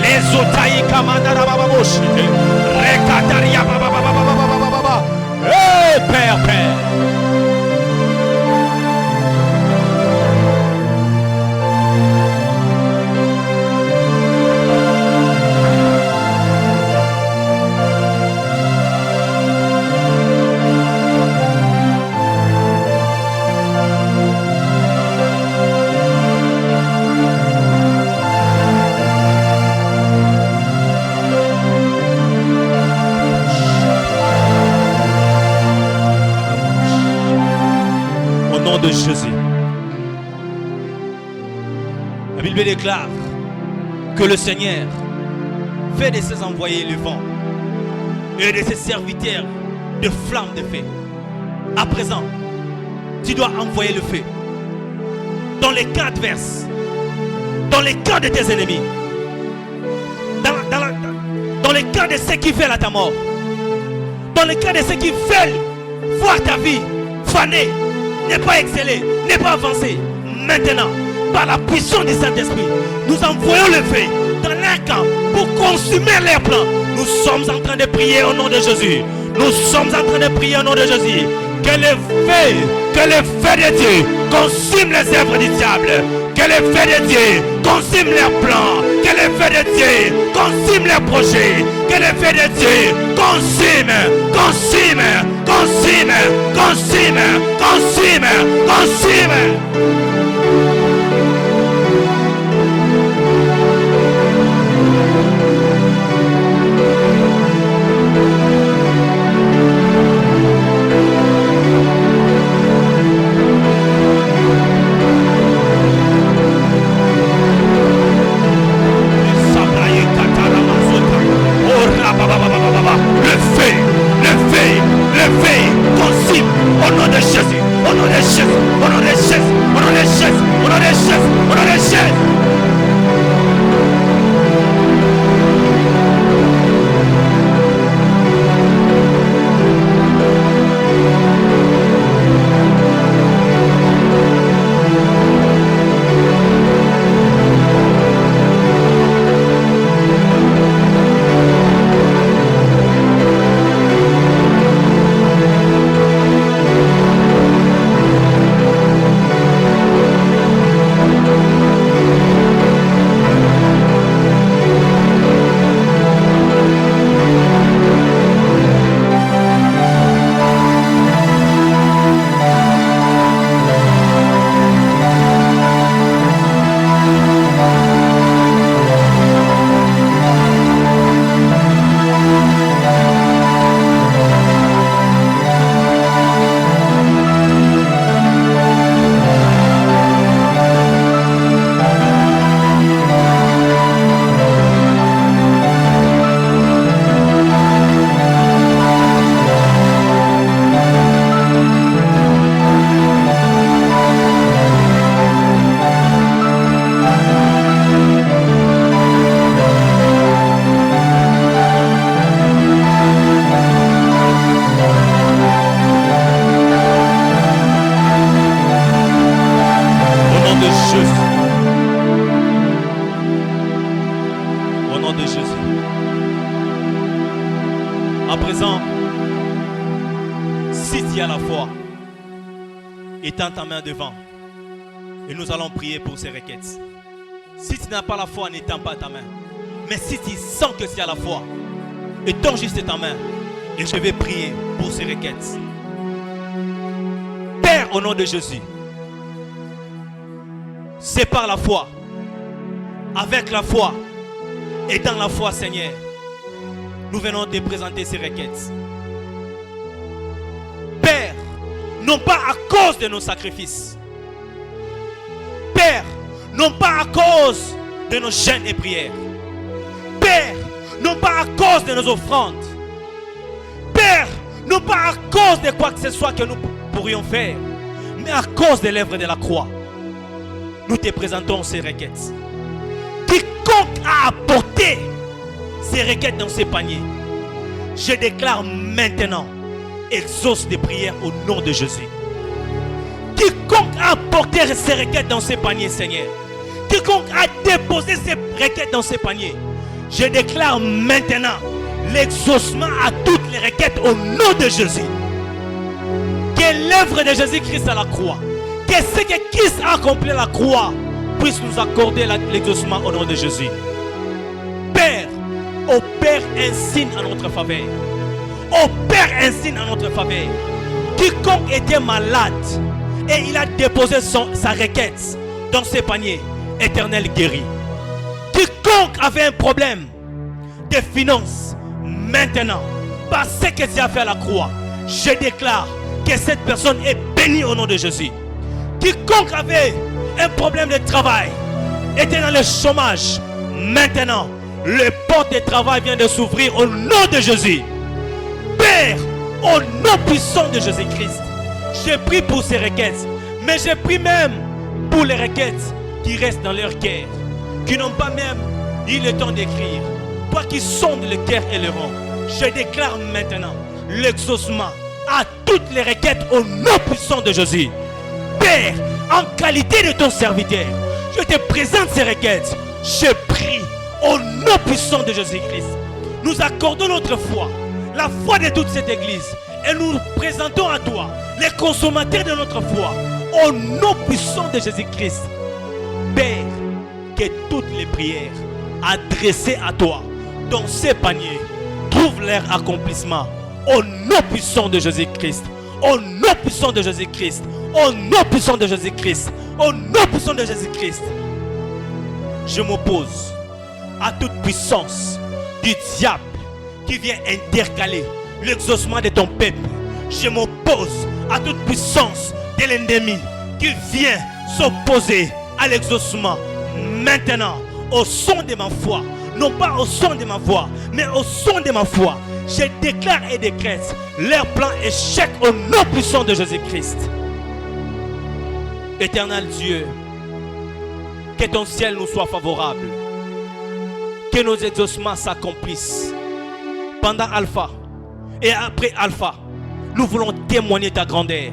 les otaï kamandarababosa, recataria babababababababa. Eh Père. De Jésus. La Bible déclare que le Seigneur fait de ses envoyés le vent et de ses serviteurs de flammes de feu. À présent, tu dois envoyer le feu dans les cas adverses, dans les cas de tes ennemis, dans les cas de ceux qui veulent à ta mort. dans le cas de ceux qui veulent voir ta vie faner, ne pas exceller, ne pas avancer, maintenant, par la puissance du Saint-Esprit, nous envoyons le feu dans leur camp pour consumer leurs plans. Nous sommes en train de prier au nom de Jésus. Nous sommes en train de prier au nom de Jésus. Que le feu de Dieu consume les œuvres du diable. Que le feu de Dieu consume leurs plans. Que le feu de Dieu consume leurs projets. Que le feu de Dieu consume. Étends ta main devant et nous allons prier pour ces requêtes. Si tu n'as pas la foi, n'étends pas ta main. Mais si tu sens que tu as la foi, étends juste ta main et je vais prier pour ces requêtes. Père, au nom de Jésus, c'est par la foi, avec la foi et dans la foi, Seigneur, nous venons te présenter ces requêtes. Père, non pas à cause de nos sacrifices. Père, non pas à cause de nos jeûnes et prières. Père, non pas à cause de nos offrandes. Père, non pas à cause de quoi que ce soit que nous pourrions faire, mais à cause de l'œuvre de la croix. Nous te présentons ces requêtes. Quiconque a apporté ces requêtes dans ces paniers, je déclare maintenant, exauce des prières au nom de Jésus. Quiconque a apporté ces requêtes dans ces paniers, Seigneur, quiconque a déposé ces requêtes dans ces paniers, je déclare maintenant l'exaucement à toutes les requêtes au nom de Jésus. Que l'œuvre de Jésus-Christ à la croix, que ce que Christ a accompli à la croix, puisse nous accorder l'exaucement au nom de Jésus. Père, opère un signe en notre faveur. Opère un signe en notre faveur. Quiconque était malade et il a déposé sa requête dans ses paniers, Éternel guérit. Quiconque avait un problème de finances, maintenant, par ce que tu as fait à la croix, je déclare que cette personne est bénie au nom de Jésus. Quiconque avait un problème de travail, était dans le chômage, maintenant, le porte de travail vient de s'ouvrir au nom de Jésus. Père, au nom puissant de Jésus-Christ, je prie pour ces requêtes, mais je prie même pour les requêtes qui restent dans leur cœur, qui n'ont pas même eu le temps d'écrire. Toi qui sondes le cœur et le rang, je déclare maintenant l'exaucement à toutes les requêtes au nom puissant de Jésus. Père, en qualité de ton serviteur, je te présente ces requêtes. Je prie au nom puissant de Jésus-Christ. Nous accordons notre foi, la foi de toute cette église, et nous nous présentons à toi, les consommateurs de notre foi, au nom puissant de Jésus-Christ. Père, que toutes les prières adressées à toi dans ces paniers trouvent leur accomplissement au nom puissant de Jésus-Christ. Au nom puissant de Jésus-Christ. Au nom puissant de Jésus-Christ. Au nom puissant de Jésus-Christ. Je m'oppose à toute puissance du diable qui vient intercaler l'exaucement de ton peuple. Je m'oppose à toute puissance de l'ennemi qui vient s'opposer à l'exaucement. Maintenant, au son de ma foi, non pas au son de ma voix, mais au son de ma foi, je déclare et décrète leur plan échec au nom puissant de Jésus-Christ. Éternel Dieu, que ton ciel nous soit favorable, que nos exaucements s'accomplissent. Pendant Alpha et après Alpha, nous voulons témoigner ta grandeur.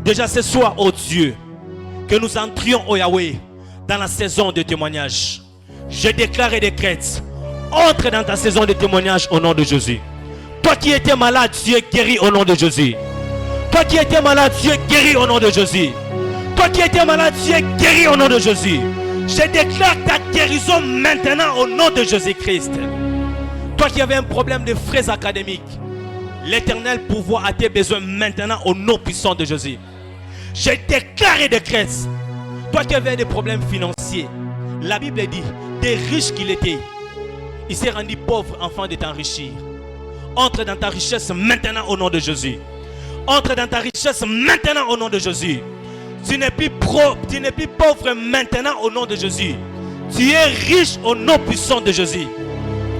Déjà ce soir, oh Dieu, que nous entrions au Yahweh dans la saison de témoignage. Je déclare et décrète, entre dans ta saison de témoignage au nom de Jésus. Toi qui étais malade, Dieu guérit au nom de Jésus. Toi qui étais malade, Dieu guérit au nom de Jésus. Toi qui étais malade, Dieu guérit au nom de Jésus. Je déclare ta guérison maintenant au nom de Jésus-Christ. Toi qui avais un problème de frais académiques, l'Éternel pourvoit à tes besoins maintenant au nom puissant de Jésus. Je déclare et décrète. Toi qui avais des problèmes financiers, la Bible dit, des riches qu'il était, il s'est rendu pauvre afin de t'enrichir. Entre dans ta richesse maintenant au nom de Jésus. Entre dans ta richesse maintenant au nom de Jésus. Tu n'es plus pauvre maintenant au nom de Jésus. Tu es riche au nom puissant de Jésus.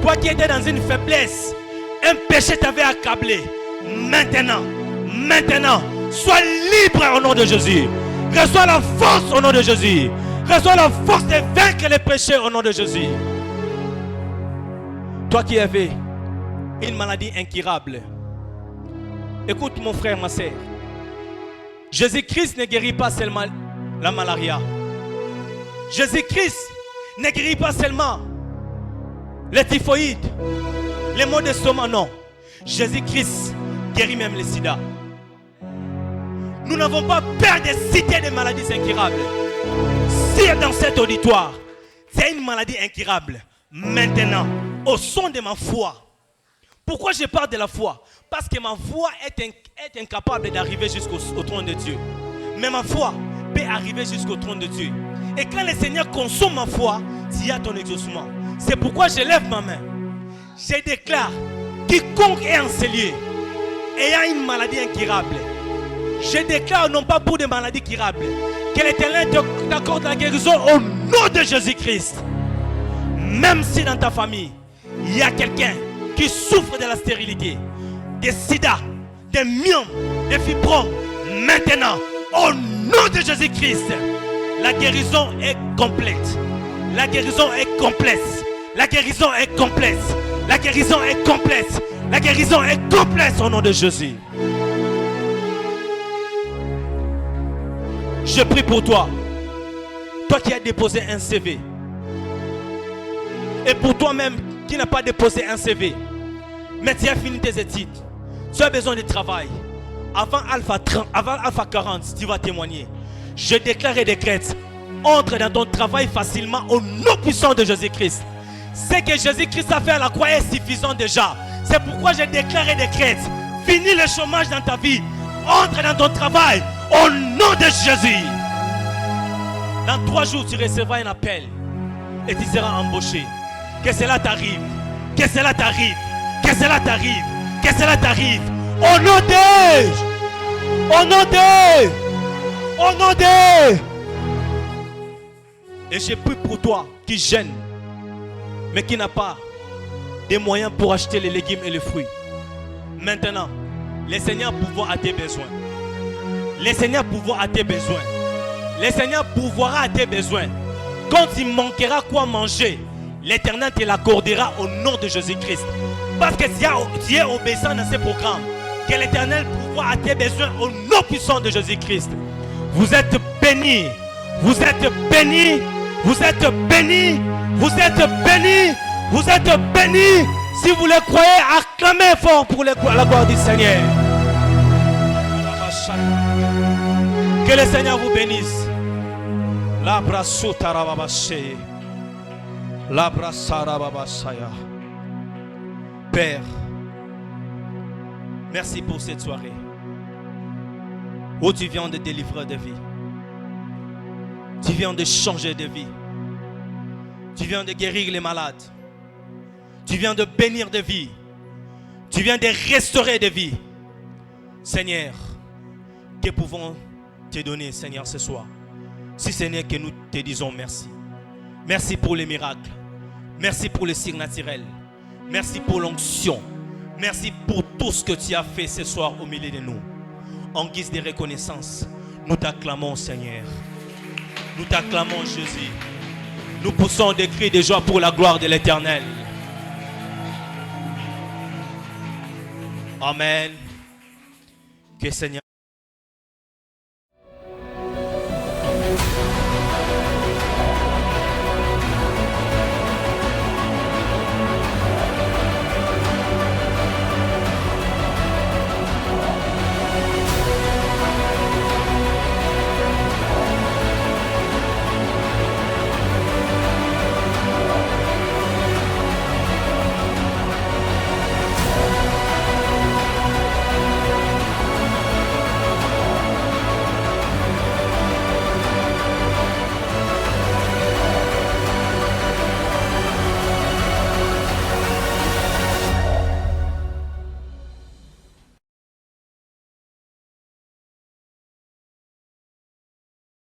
Toi qui étais dans une faiblesse, un péché t'avait accablé. Maintenant, sois libre au nom de Jésus. Reçois la force au nom de Jésus. Reçois la force de vaincre les péchés au nom de Jésus. Toi qui avais une maladie incurable, écoute mon frère, ma soeur. Jésus-Christ ne guérit pas seulement la malaria. Jésus-Christ ne guérit pas seulement les typhoïdes, les maux d'estomac, non. Jésus-Christ guérit même le sida. Nous n'avons pas peur de citer des maladies incurables. Si dans cet auditoire, c'est une maladie incurable, maintenant, au son de ma foi. Pourquoi je parle de la foi? Parce que ma foi est incapable d'arriver jusqu'au trône de Dieu. Mais ma foi peut arriver jusqu'au trône de Dieu. Et quand le Seigneur consomme ma foi, il y a ton exaucement. C'est pourquoi je lève ma main. Je déclare, quiconque est en ce lieu, ayant une maladie incurable, je déclare non pas pour des maladies incurables, que l'Éternel t'accorde la guérison au nom de Jésus-Christ. Même si dans ta famille, il y a quelqu'un qui souffre de la stérilité, des sida, des myomes, des fibromes, maintenant, au nom de Jésus-Christ, la guérison est complète. La guérison est complète. La guérison est complète. La guérison est complète. La guérison est complète au nom de Jésus. Je prie pour toi. Toi qui as déposé un CV. Et pour toi-même qui n'a pas déposé un CV. Mais tu as fini tes études. Tu as besoin de travail. Avant Alpha 40, tu vas témoigner. Je déclare et décrète. Entre dans ton travail facilement au nom puissant de Jésus-Christ. Ce que Jésus-Christ a fait à la croix est suffisant déjà. C'est pourquoi je déclare et décrète. Finis le chômage dans ta vie. Entre dans ton travail au nom de Jésus. Dans 3 jours, tu recevras un appel et tu seras embauché. Que cela t'arrive. Que cela t'arrive. Que cela t'arrive. Que cela t'arrive. Au nom de. Au nom de. Au nom de. Et j'ai pris pour toi qui gêne, mais qui n'a pas des moyens pour acheter les légumes et les fruits. Maintenant, le Seigneur pourvoira à tes besoins. Le Seigneur pourvoira à tes besoins. Le Seigneur pourvoira à tes besoins. Quand il manquera quoi manger, l'Éternel te l'accordera au nom de Jésus-Christ. Parce que tu es obéissant dans ces programmes. Que l'Éternel pourvoie à tes besoins au nom puissant de Jésus-Christ. Vous êtes bénis. Vous êtes bénis. Vous êtes bénis. Vous êtes bénis. Vous êtes bénis. Si vous le croyez, acclamez fort pour la gloire du Seigneur. Que le Seigneur vous bénisse. Père, merci pour cette soirée où tu viens de délivrer de vie. Tu viens de changer de vie. Tu viens de guérir les malades. Tu viens de bénir de vie. Tu viens de restaurer de vie. Seigneur, que pouvons te donner, Seigneur, ce soir? Si ce n'est que nous te disons merci. Merci pour les miracles. Merci pour le surnaturel. Merci pour l'onction. Merci pour tout ce que tu as fait ce soir au milieu de nous. En guise de reconnaissance, nous t'acclamons, Seigneur. Nous t'acclamons, Jésus. Nous poussons des cris de joie pour la gloire de l'Éternel. Amen. Que Seigneur